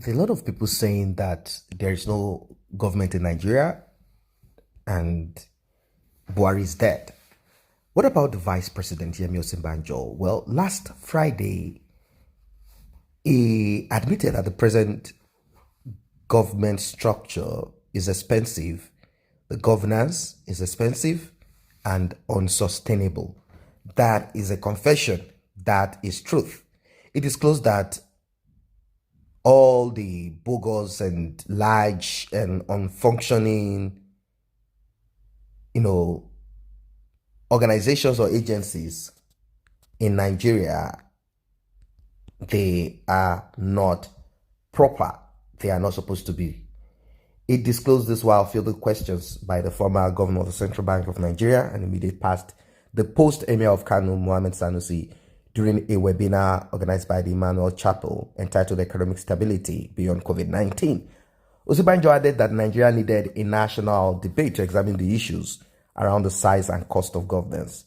There are a lot of people saying that there is no government in Nigeria and Buhari is dead. What about the Vice President, Osinbajo? Well, last Friday, he admitted that the present government structure is expensive, the governance is expensive and unsustainable. That is a confession. That is truth. It disclosed that all the bogus and large and unfunctioning, organizations or agencies in Nigeria, they are not proper. They are not supposed to be. It disclosed this while fielding questions by the former governor of the Central Bank of Nigeria and immediate past the post-emir of Kano, Mohammed Sanusi, during a webinar organized by the Emmanuel Chapel entitled Economic Stability Beyond COVID-19. Osinbajo added that Nigeria needed a national debate to examine the issues around the size and cost of governance.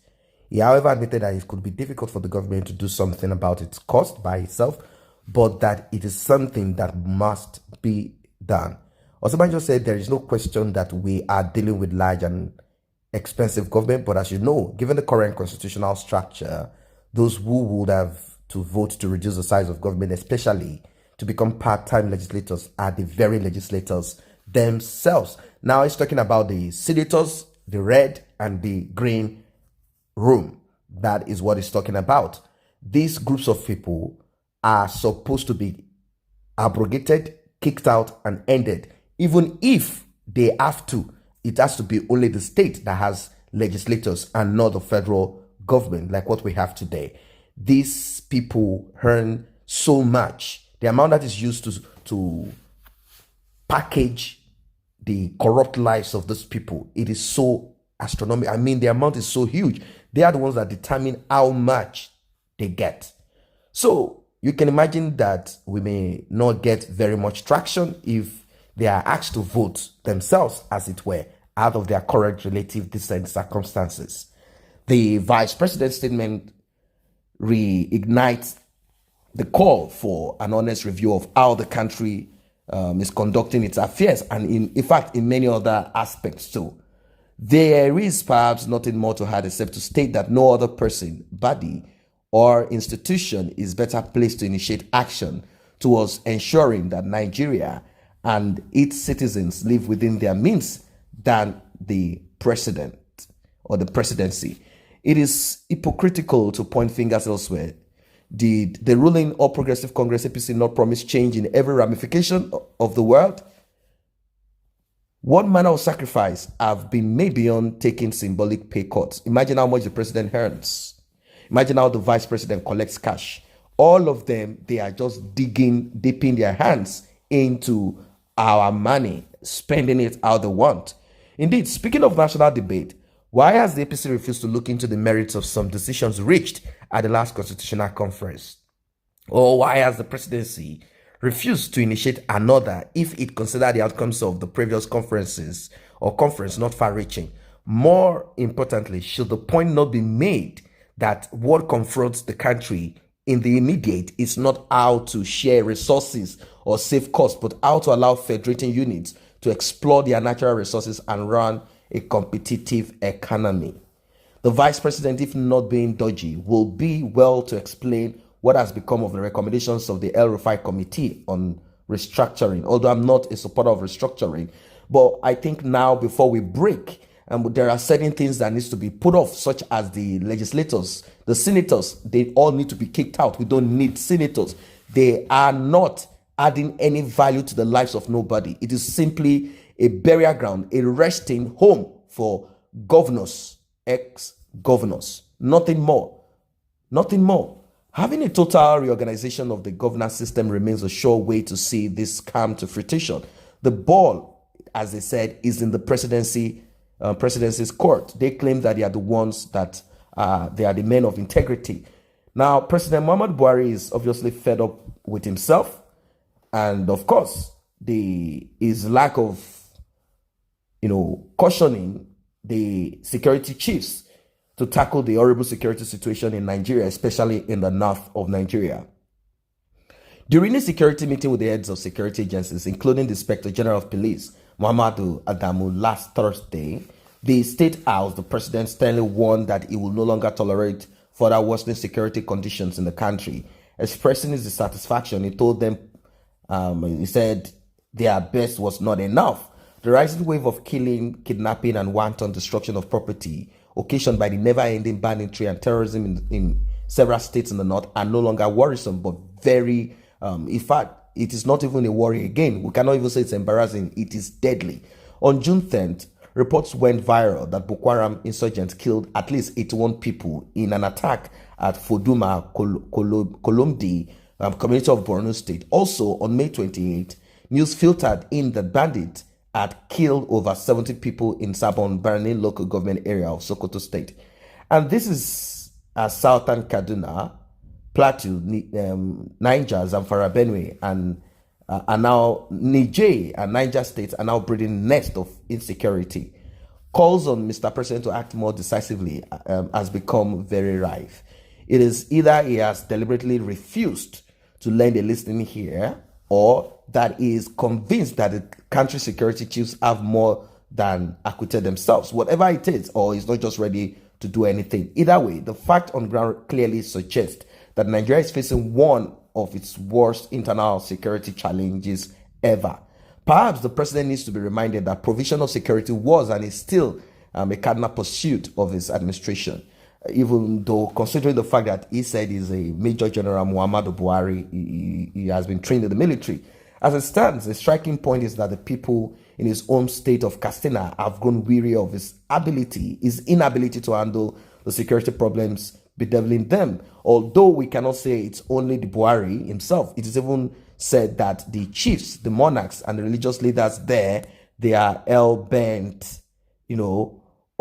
He, however, admitted that it could be difficult for the government to do something about its cost by itself, but that it is something that must be done. Osinbajo said there is no question that we are dealing with large and expensive government, but as you know, given the current constitutional structure, those who would have to vote to reduce the size of government, especially to become part-time legislators, are the very legislators themselves. Now he's talking about the senators, the red and the green room. That is what he's talking about. These groups of people are supposed to be abrogated, kicked out, and ended. Even if they have to, it has to be only the state that has legislators and not the federal government like what we have today. These people earn so much. The amount that is used to package the corrupt lives of these people, it is so astronomical. I mean, the amount is so huge. They are the ones that determine how much they get. So you can imagine that we may not get very much traction if they are asked to vote themselves, as it were, out of their current relative decent circumstances. The vice president's statement reignites the call for an honest review of how the country is conducting its affairs, and in fact, in many other aspects too. There is perhaps nothing more to add except to state that no other person, body, or institution is better placed to initiate action towards ensuring that Nigeria and its citizens live within their means than the president or the presidency. It is hypocritical to point fingers elsewhere. Did the ruling All Progressive Congress APC not promise change in every ramification of the world? What manner of sacrifice have been made beyond taking symbolic pay cuts? Imagine how much the president earns. Imagine how the vice president collects cash. All of them, they are just dipping their hands into our money, spending it how they want. Indeed, speaking of national debate, why has the APC refused to look into the merits of some decisions reached at the last constitutional conference? Or why has the presidency refused to initiate another if it considered the outcomes of the previous conferences or conference not far-reaching? More importantly, should the point not be made that what confronts the country in the immediate is not how to share resources or save costs, but how to allow federating units to explore their natural resources and run a competitive economy? The vice president, if not being dodgy, will be well to explain what has become of the recommendations of the El-Rufai Committee on restructuring, although I'm not a supporter of restructuring. But I think now, before we break, there are certain things that needs to be put off, such as the legislators, the senators. They all need to be kicked out. We don't need senators. They are not adding any value to the lives of nobody. It is simply a burial ground, a resting home for governors, ex-governors. Nothing more. Nothing more. Having a total reorganization of the governance system remains a sure way to see this come to fruition. The ball, as they said, is in the presidency's court. They claim that they are the ones that they are the men of integrity. Now, President Muhammad Buhari is obviously fed up with himself, and of course, his lack of, cautioning the security chiefs to tackle the horrible security situation in Nigeria, especially in the north of Nigeria. During a security meeting with the heads of security agencies, including the Inspector General of Police, Muhammadu Adamu, last Thursday, the State House, the president sternly warned that he will no longer tolerate further worsening security conditions in the country. Expressing his dissatisfaction, he told them, he said their best was not enough. The rising wave of killing, kidnapping, and wanton destruction of property occasioned by the never-ending banditry and terrorism in several states in the north are no longer worrisome, but very, in fact, it is not even a worry again. We cannot even say it's embarrassing. It is deadly. On June 10th, reports went viral that Boko Haram insurgents killed at least 81 people in an attack at Foduma, Kolomdi, community of Borno State. Also, on May 28th, news filtered in that bandits had killed over 70 people in Sabon Barni local government area of Sokoto State. And this is southern Kaduna, Plateau, Niger, Zamfara, Benue, and now Niger and Niger states are now breathing nest of insecurity. Calls on Mr. President to act more decisively has become very rife. It is either he has deliberately refused to lend a listening ear, or that he is convinced that the country security chiefs have more than acquitted themselves. Whatever it is, or he's not just ready to do anything. Either way, the fact on ground clearly suggests that Nigeria is facing one of its worst internal security challenges ever. Perhaps the president needs to be reminded that provision of security was and is still a cardinal pursuit of his administration. Even though, considering the fact that he said he's a Major General Muhammadu Buhari, he has been trained in the military. As it stands, the striking point is that the people in his home state of Katsina have grown weary of his inability to handle the security problems bedeviling them. Although we cannot say it's only the Buhari himself, it is even said that the chiefs, the monarchs, and the religious leaders there, they are hell-bent,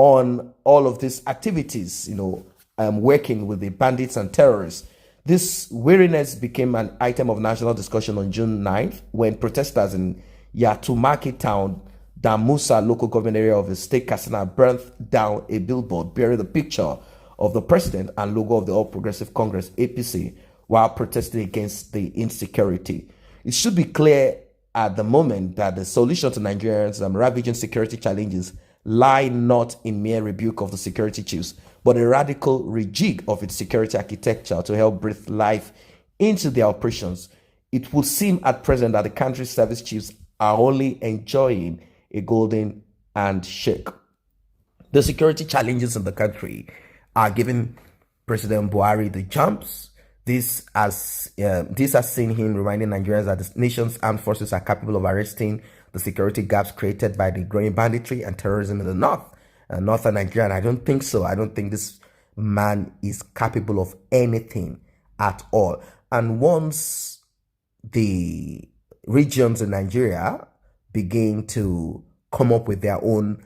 on all of these activities, working with the bandits and terrorists. This weariness became an item of national discussion on June 9th when protesters in Yatumaki town, Damusa local government area of the state Katsina, burned down a billboard bearing the picture of the president and logo of the All Progressive Congress, APC, while protesting against the insecurity. It should be clear at the moment that the solution to Nigerians' ravaging security challenges lie not in mere rebuke of the security chiefs, but a radical rejig of its security architecture to help breathe life into their operations. It would seem at present that the country's service chiefs are only enjoying a golden handshake. The security challenges in the country are giving President Buhari the jumps. This has seen him reminding Nigerians that the nation's armed forces are capable of arresting the security gaps created by the growing banditry and terrorism in the northern Nigeria. And I don't think so. I don't think this man is capable of anything at all. And once the regions in Nigeria begin to come up with their own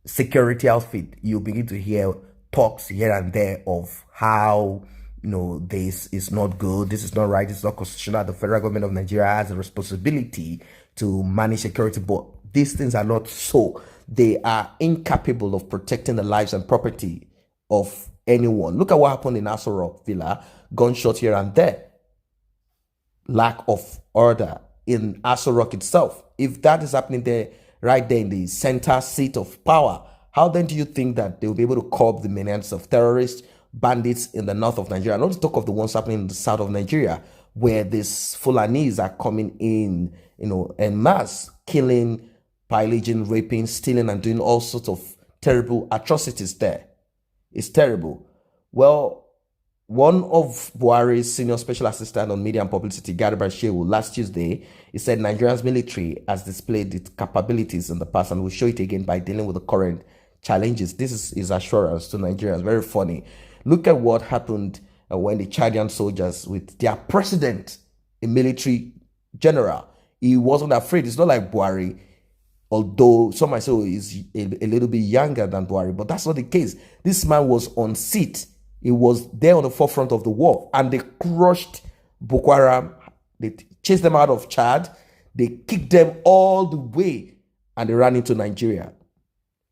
security outfit, you begin to hear talks here and there of how this is not good, this is not right, this is not constitutional. The federal government of Nigeria has a responsibility to manage security, but these things are not so. They are incapable of protecting the lives and property of anyone. Look at what happened in Aso Rock Villa, gunshot here and there, lack of order in Aso Rock itself. If that is happening there, right there in the center seat of power, how then do you think that they will be able to curb the menace of terrorists, bandits in the north of Nigeria? Not to talk of the ones happening in the south of Nigeria, where these Fulanis are coming in, en masse, killing, pillaging, raping, stealing, and doing all sorts of terrible atrocities there. It's terrible. Well, one of Buhari's senior special assistant on media and publicity, Garba Shehu, last Tuesday, he said Nigeria's military has displayed its capabilities in the past and will show it again by dealing with the current challenges. This is his assurance to Nigerians. Very funny. Look at what happened when the Chadian soldiers, with their president, a military general, he wasn't afraid. It's not like Buhari, although some might say he's a little bit younger than Buhari, but that's not the case. This man was on seat. He was there on the forefront of the war, and they crushed Boko Haram. They chased them out of Chad. They kicked them all the way, and they ran into Nigeria.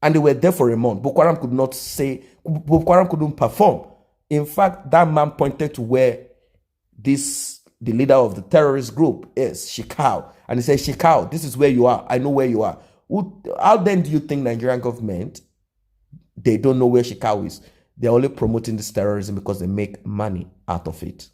And they were there for a month. Boko Haram couldn't perform. In fact, that man pointed to where these the leader of the terrorist group is Shekau, and he says, Shekau, this is where you are. I know where you are. How then do you think Nigerian government, they don't know where Shekau is? They're only promoting this terrorism because they make money out of it.